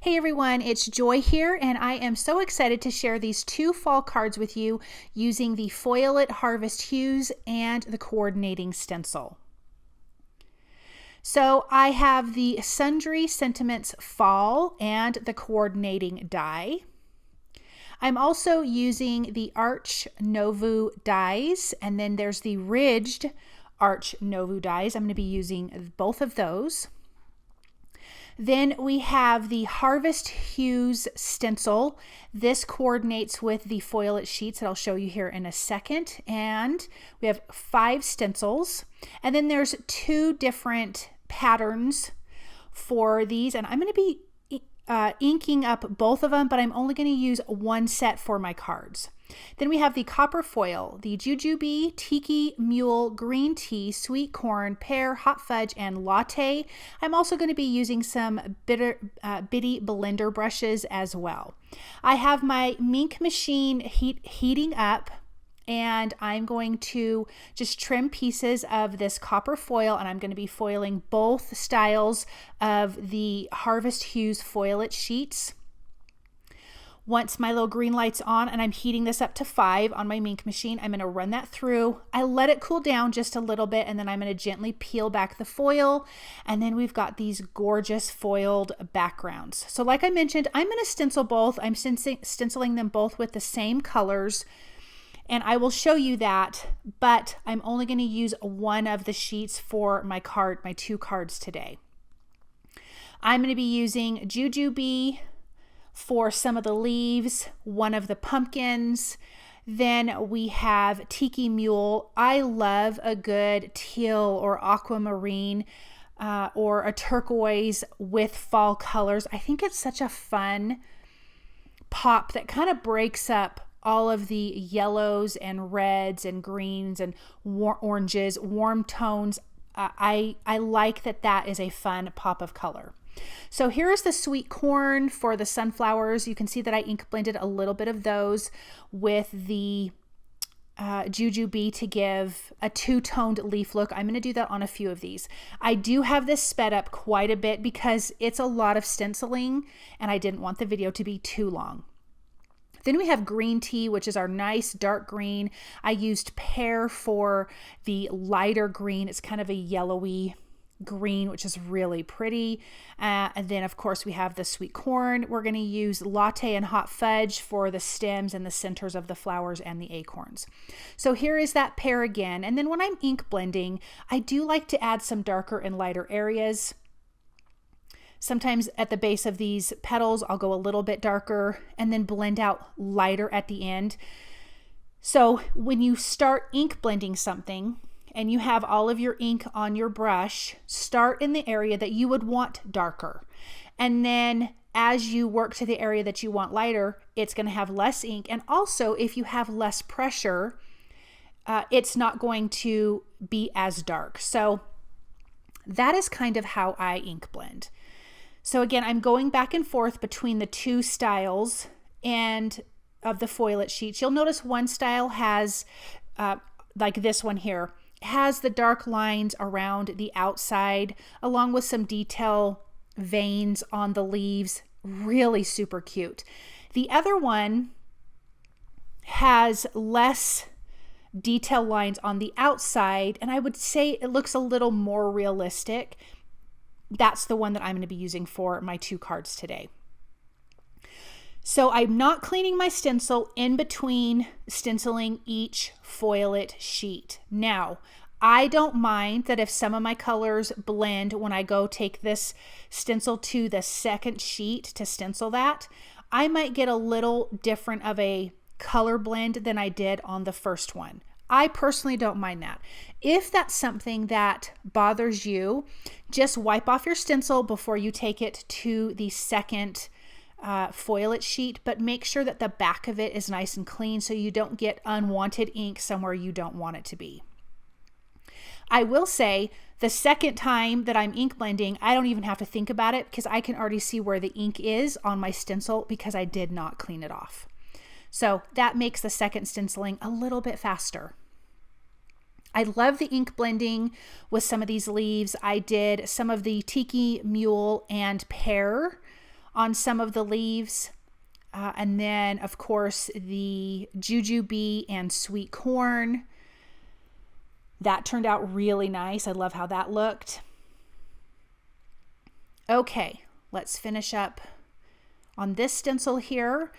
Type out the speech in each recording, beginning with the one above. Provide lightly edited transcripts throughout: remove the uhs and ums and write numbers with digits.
Hey everyone, it's Joy here, and I am so excited to share these two fall cards with you using the Foil-It Harvest Hues and the coordinating stencil. So I have the Sundry Sentiments Fall and the coordinating die. I'm also using the Arch Nouveau dies, and then there's the ridged Arch Nouveau dies. I'm going to be using both of those. Then we have the Harvest Hues stencil. This coordinates with the Foil-It sheets that I'll show you here in a second. And we have 5 stencils. And then there's 2 different patterns for these. And I'm going to be inking up both of them, but I'm only going to use one set for my cards. Then we have the copper foil, the Jujube, Tiki, Mule, green tea, sweet corn, pear, hot fudge, and latte. I'm also going to be using some bitty blender brushes as well. I have my Mink machine heating up, and I'm going to just trim pieces of this copper foil, and I'm going to be foiling both styles of the Harvest Hues Foil-It sheets. Once my little green light's on and I'm heating this up to 5 on my Mink machine, I'm going to run that through. I let it cool down just a little bit, and then I'm going to gently peel back the foil. And then we've got these gorgeous foiled backgrounds. So like I mentioned, I'm going to stencil both. I'm stenciling them both with the same colors, and I will show you that, but I'm only going to use one of the sheets for my 2 cards today. I'm going to be using Jujube for some of the leaves, one of the pumpkins. Then we have Tiki Mule. I love a good teal or aquamarine or a turquoise with fall colors. I think it's such a fun pop that kind of breaks up all of the yellows and reds and greens and oranges, warm tones. I like that is a fun pop of color. So here's the sweet corn for the sunflowers. You can see that I ink blended a little bit of those with the Jujube to give a 2-toned leaf look. I'm going to do that on a few of these. I do have this sped up quite a bit because it's a lot of stenciling, and I didn't want the video to be too long. Then we have green tea, which is our nice dark green. I used Pear for the lighter green. It's kind of a yellowy green, which is really pretty. And then of course we have the sweet corn. We're going to use Latte and hot fudge for the stems and the centers of the flowers and the acorns. So here is that Pear again. And then when I'm ink blending, I do like to add some darker and lighter areas. Sometimes at the base of these petals, I'll go a little bit darker and then blend out lighter at the end. So when you start ink blending something, and you have all of your ink on your brush, start in the area that you would want darker. And then as you work to the area that you want lighter, it's going to have less ink. And also, if you have less pressure, it's not going to be as dark. So that is kind of how I ink blend. So again, I'm going back and forth between the 2 styles and of the Foil-It sheets. You'll notice one style has, like this one here, has the dark lines around the outside along with some detail veins on the leaves. Really super cute. The other one has less detail lines on the outside, and I would say it looks a little more realistic. That's the one that I'm going to be using for my 2 cards today. So I'm not cleaning my stencil in between stenciling each Foil-It sheet. Now, I don't mind that if some of my colors blend when I go take this stencil to the second sheet to stencil that. I might get a little different of a color blend than I did on the first one. I personally don't mind that. If that's something that bothers you, just wipe off your stencil before you take it to the second Foil-It sheet, but make sure that the back of it is nice and clean so you don't get unwanted ink somewhere you don't want it to be. I will say the second time that I'm ink blending, I don't even have to think about it because I can already see where the ink is on my stencil because I did not clean it off. So that makes the second stenciling a little bit faster. I love the ink blending with some of these leaves. I did some of the Tiki, Mule, and Pear on some of the leaves. And then, of course, the jujube and sweet corn. That turned out really nice. I love how that looked. Okay, let's finish up on this stencil here.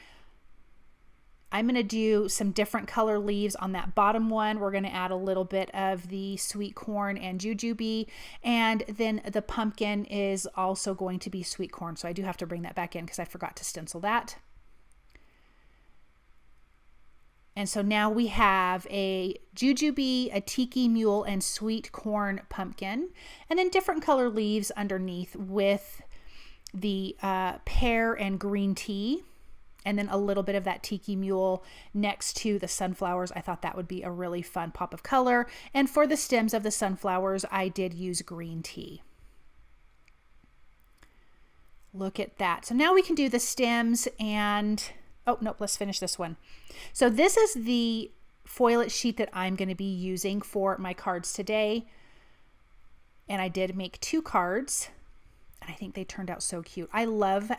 I'm going to do some different color leaves on that bottom one. We're going to add a little bit of the sweet corn and jujube, and then the pumpkin is also going to be sweet corn. So I do have to bring that back in because I forgot to stencil that. And so now we have a jujube, a tiki mule, and sweet corn pumpkin, and then different color leaves underneath with the pear and green tea. And then a little bit of that tiki mule next to the sunflowers. I thought that would be a really fun pop of color. And for the stems of the sunflowers, I did use green tea. Look at that. So now we can do the stems and, oh, nope, let's finish this one. So this is the foilet sheet that I'm going to be using for my cards today. And I did make 2 cards. And I think they turned out so cute. I love,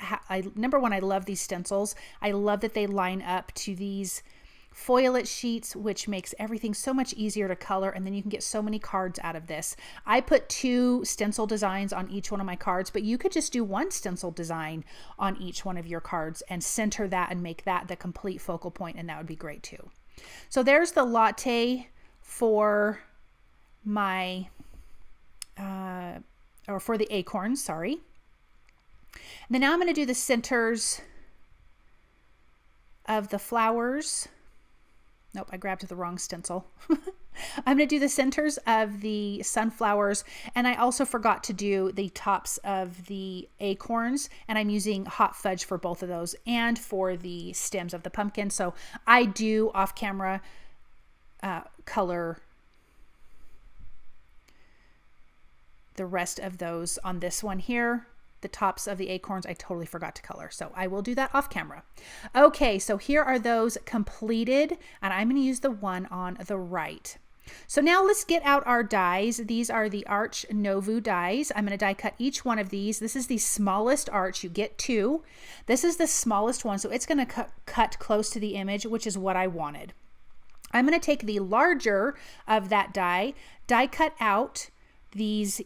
number one, I love these stencils. I love that they line up to these foilet sheets, which makes everything so much easier to color. And then you can get so many cards out of this. I put 2 stencil designs on each one of my cards, but you could just do 1 stencil design on each one of your cards and center that and make that the complete focal point. And that would be great too. So there's the latte for my, or for the acorns, sorry. And then now I'm going to do the centers of the flowers. Nope, I grabbed the wrong stencil. I'm going to do the centers of the sunflowers, and I also forgot to do the tops of the acorns, and I'm using hot fudge for both of those and for the stems of the pumpkin. So I do off camera color the rest of those on this one here. The tops of the acorns, I totally forgot to color. So I will do that off camera. Okay, so here are those completed, and I'm going to use the one on the right. So now let's get out our dies. These are the Arch Nouveau dies. I'm going to die cut each one of these. This is the smallest arch. You get 2. This is the smallest one, so it's going to cut close to the image, which is what I wanted. I'm going to take the larger of that die cut out these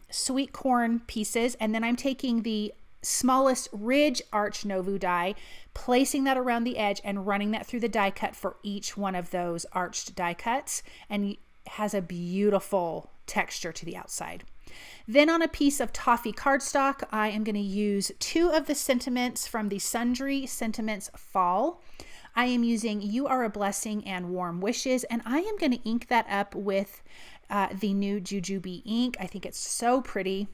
sweet corn pieces, and then I'm taking the smallest ridge Arch Nouveau die, placing that around the edge and running that through the die cut for each one of those arched die cuts, and it has a beautiful texture to the outside. Then on a piece of Toffee Cardstock, I am going to use 2 of the sentiments from the Sundry Sentiments Fall. I am using You Are a Blessing and Warm Wishes, and I am going to ink that up with the new Jujube ink. I think it's so pretty.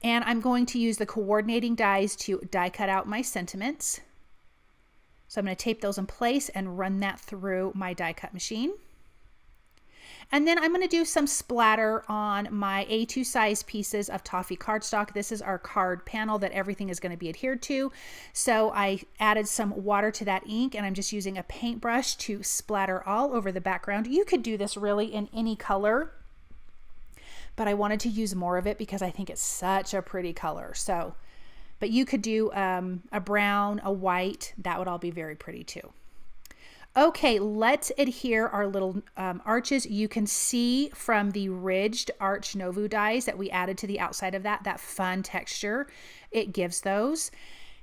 And I'm going to use the coordinating dies to die cut out my sentiments. So I'm going to tape those in place and run that through my die cut machine. And then I'm going to do some splatter on my A2 size pieces of Toffee Cardstock. This is our card panel that everything is going to be adhered to. So I added some water to that ink, and I'm just using a paintbrush to splatter all over the background. You could do this really in any color, but I wanted to use more of it because I think it's such a pretty color. So, but you could do a brown, a white, that would all be very pretty too. Okay, let's adhere our little arches. You can see from the ridged Arch Nouveau dies that we added to the outside of that fun texture it gives those.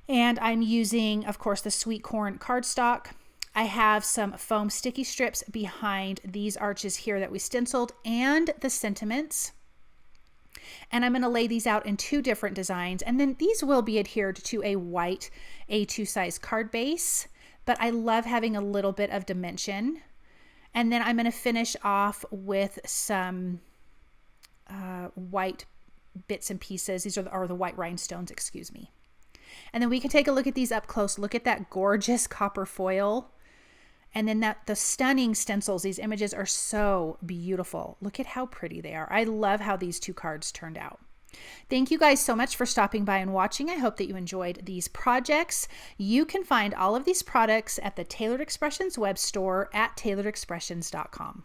And I'm using, of course, the sweet corn cardstock. I have some foam sticky strips behind these arches here that we stenciled and the sentiments. And I'm going to lay these out in 2 different designs. And then these will be adhered to a white A2 size card base. But I love having a little bit of dimension. And then I'm going to finish off with some white bits and pieces. These are the white rhinestones, excuse me. And then we can take a look at these up close. Look at that gorgeous copper foil. And then the stunning stencils. These images are so beautiful. Look at how pretty they are. I love how these 2 cards turned out. Thank you guys so much for stopping by and watching. I hope that you enjoyed these projects. You can find all of these products at the Tailored Expressions web store at tailoredexpressions.com.